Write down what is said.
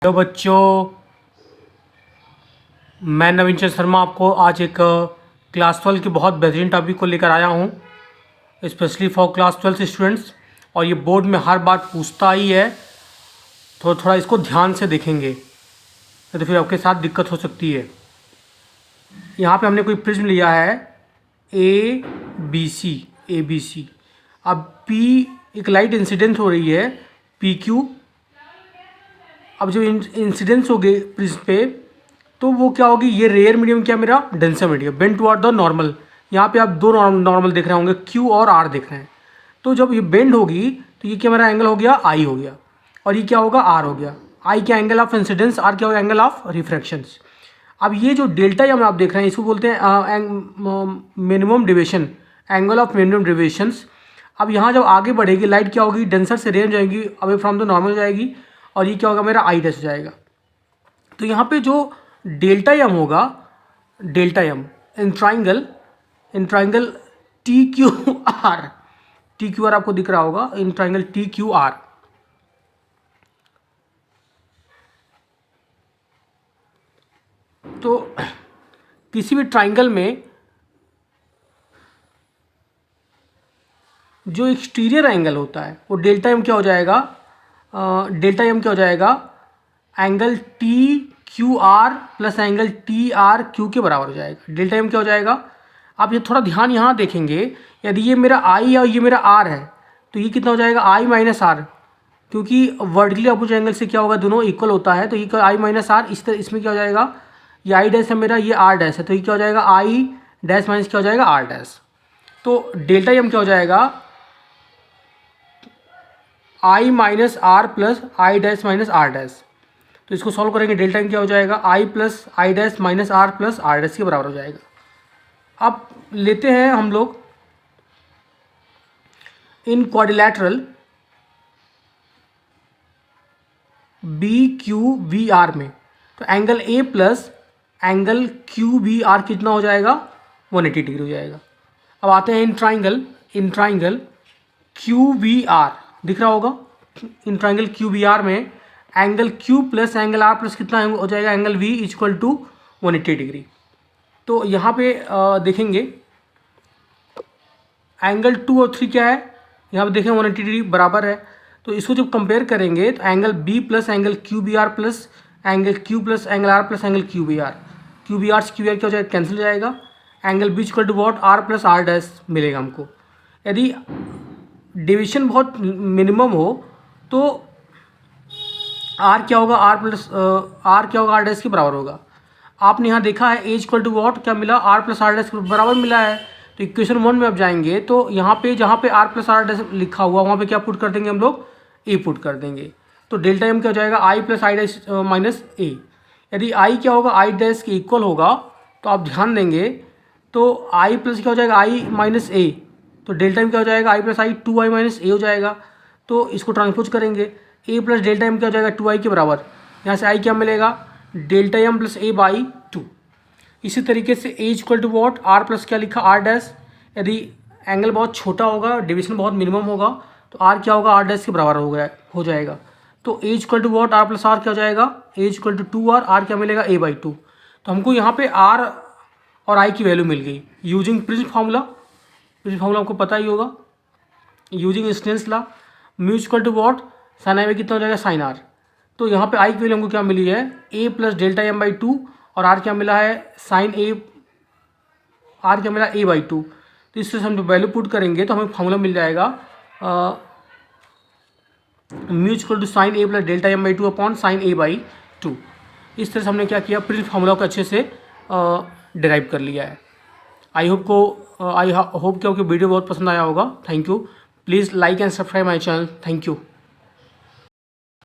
Hello बच्चों, मैं नवीन चंद्र शर्मा आपको आज एक क्लास 12 की बहुत बेहतरीन टॉपिक को लेकर आया हूँ, स्पेशली फॉर क्लास 12 स्टूडेंट्स। और ये बोर्ड में हर बार पूछता ही है, तो थोड़ा इसको ध्यान से देखेंगे, नहीं तो फिर आपके साथ दिक्कत हो सकती है। यहाँ पे हमने कोई प्रिज्म लिया है ए बी सी। अब P एक लाइट इंसिडेंस हो रही है PQ। अब जब इंसिडेंस हो गई प्रिज्म पे, तो वो क्या होगी, ये रेयर मीडियम क्या मेरा denser medium bend toward the normal. यहाँ पे आप दो नॉर्मल देख रहे होंगे, Q और R देख रहे हैं। तो जब ये बेंड होगी तो ये क्या मेरा एंगल हो गया I हो गया, और ये क्या होगा R हो गया। I क्या एंगल ऑफ इंसिडेंस, R क्या होगा एंगल ऑफ रिफ्रैक्शंस। अब ये जो डेल्टा एम आप देख रहे हैं, इसको बोलते हैं minimum deviation, angle of minimum deviations. अब यहाँ जब आगे बढ़ेगी लाइट, क्या होगी, डेंसर से रेयर जाएगी, अवे फ्रॉम द नॉर्मल हो जाएगी, और ये क्या होगा मेरा I डैश हो जाएगा। तो यहाँ पे जो डेल्टा एम होगा, delta M in triangle TQR, TQR आपको दिख रहा होगा, इन ट्राइंगल TQR। तो किसी भी ट्राइंगल में जो एक्सटीरियर एंगल होता है वो डेल्टा एम क्या हो जाएगा, angle TQR plus angle TRQ के बराबर हो जाएगा। डेल्टा एम क्या हो जाएगा, आप ये थोड़ा ध्यान यहाँ देखेंगे, यदि ये मेरा I और ये मेरा R है, तो ये कितना हो जाएगा I माइनस R, क्योंकि वर्टिकली अपोजिट एंगल से क्या होगा, दोनों इक्वल होता है। तो ये I माइनस R, इस तरह इसमें क्या हो जाएगा, ये I डैश है मेरा, ये R डैश है, तो ये क्या हो जाएगा I डैश माइनस क्या हो जाएगा R डैश। तो डेल्टा एम क्या हो जाएगा, I minus R plus I dash minus R dash. तो इसको सॉल्व करेंगे, डेल्टा एम क्या हो जाएगा, I plus I dash minus R plus R dash के बराबर हो जाएगा। अब लेते हैं हम लोग इन क्वाड्रिलैटरल BQVR में, तो angle A plus angle QBR कितना हो जाएगा, 180 डिग्री हो जाएगा। अब आते हैं इन ट्राइंगल QVR, दिख रहा होगा, इन ट्राइंगल QVR में angle Q plus angle R plus कितना हो जाएगा, angle V equal to 180 degree. तो यहाँ पे देखेंगे एंगल 2 और 3 क्या है, यहाँ पे देखें 180 डिग्री बराबर है। तो इसको जब कंपेयर करेंगे तो angle B plus angle QBR plus angle Q plus angle R plus angle QBR से QBR क्या हो जाएगा, कैंसिल हो जाएगा। Angle B equal to what, R plus R dash मिलेगा हमको। यदि डिविजन बहुत मिनिमम हो तो R क्या होगा, R क्या होगा, R डैश के बराबर होगा। आपने यहाँ देखा है A इक्वल टू वॉट क्या मिला, R प्लस R डैश के बराबर मिला है। तो इक्वेशन 1 में आप जाएंगे तो यहाँ पे जहाँ पे R प्लस R डैश लिखा हुआ वहाँ पे क्या पुट कर देंगे हम लोग, A पुट कर देंगे। तो डेल्टा एम क्या हो जाएगा, I plus I dash minus A। यदि I क्या होगा, I डैश के इक्वल होगा, तो आप ध्यान देंगे तो I प्लस क्या हो जाएगा, I माइनस A। तो डेल्टा एम क्या हो जाएगा, I plus I 2I minus A हो जाएगा। तो इसको ट्रांसपोज करेंगे, A प्लस डेल्टा एम क्या हो जाएगा, 2I के बराबर। यहाँ से I क्या मिलेगा, delta M plus A by 2। इसी तरीके से A equal to what, R plus क्या लिखा, R डैश। यदि एंगल बहुत छोटा होगा, डिविजन बहुत मिनिमम होगा, तो R क्या होगा, R डैश के बराबर हो जाएगा। तो A equal to what, R plus R क्या हो जाएगा, A equal to 2R, R क्या मिलेगा, A बाई 2। तो हमको यहाँ पे R और I की वैल्यू मिल गई using prism formula. Prism formula आपको पता ही होगा, using Snell's law, mu equal to what, sine I में कितना हो जाएगा, साइन R। तो यहाँ पे I की वैल्यू हमको क्या मिली है, A plus delta M by 2, और R क्या मिला है, साइन A, R क्या मिला, A बाई 2। तो इससे हम वैल्यू पुट करेंगे तो हमें फार्मूला मिल जाएगा mu equal to sine A plus delta M by 2 upon sine A by 2। इस तरह से हमने क्या किया, प्रिज्म फार्मूला को अच्छे से डिराइव कर लिया है। आई होप कि आपको वीडियो बहुत पसंद आया होगा। Thank you. Please like and subscribe my channel. Thank you.